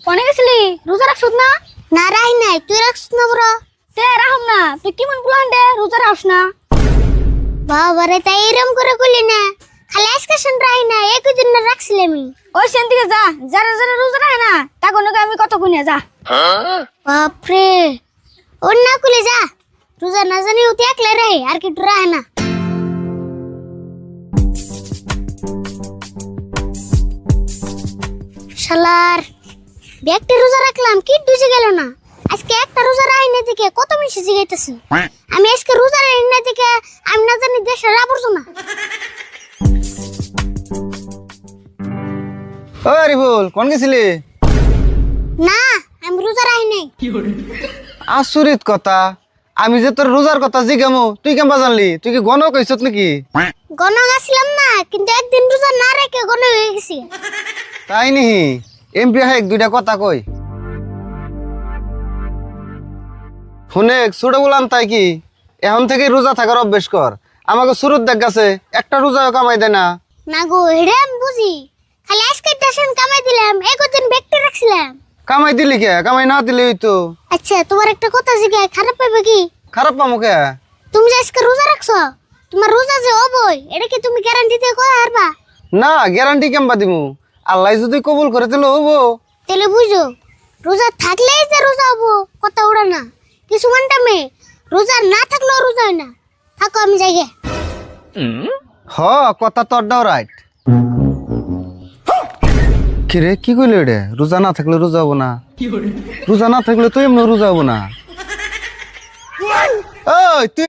কোনে গেছিলি? রোজা রাখছস না? না রাই নাই, তুই রাখছিস না বড়? তে রাখম না, তুই কি মন বুলান দে রোজা রাখছ না? বাবারে তাই এরম করে কইলি না, খালি আজকে শুন রাই না, একই দিন না রাখছিলাম আমি। ওই সেন দিকে যা, যারা যারা রোজা রাখে না তা কোনে আমি কত গুনে যা। বাপরে, ওর না কুলে যা, রোজা না জানি উতি একলা রে, আর কি রায় না। শালার ব্যাগটা রোজা রাখলাম, কি ডুজে গেল না। আজকে একটা রোজা রাই না দিকে কত মিশে জিগাইতেছে। আমি আজকে রোজা রাই না দিকে আমি না জানি দেশে রাবরছো না। ও রিবুল, কোন গেছিলি? না, আমি রোজা রাই নাই। আচরিত কথা, আমি যে তোর রোজার কথা জিগামু তুই কেমবা জানলি? তুই কি গণ কইছত নাকি? গণক আসলাম না, কিন্তু একদিন রোজা না রেখে গণ হয়ে গেছি। তাই নিহি এমপি হাইক দুইটা কথা কই শুনে ছোট বলান তাই কি এখন থেকে রোজা থাকার অভ্যেস কর। আমাকে শুরুর দেখ গেছে একটা রোজাও কামাই দেয় না। না গো, হেডে আমি বুঝি, খালি আজকে টেনশন কামাই দিলাম, একদিন ব্যক্তি রাখছিলাম। কামাই দিলি কে? কামাই না দিলি তো। আচ্ছা, তোমার একটা কথা জিজ্ঞাসা, খারাপ পাবে কি? খারাপ পামো কে? তুমি যে আজকে রোজা রাখছো, তোমার রোজা যে হবই, এটা কি তুমি গ্যারান্টি দিয়ে কই হারবা? না, গ্যারান্টি কেমবা দিমু? আল্লাহ যদি কবুল করে দিলে হবো। তাহলে বুঝো, রোজা থাকলেই যে রোজা হবো কথা ওড়া না। কিছুমান টাইমে রোজা না থাকলেও রোজা হয় না। থাকো, আমি যাই গে। হ, কথা তোরটাও রাইট। কিরে কি কইলি রে? রোজা না থাকলে রোজা হবো না? রোজা না থাকলে তো এমনি রোজা হবো না। ওই তুই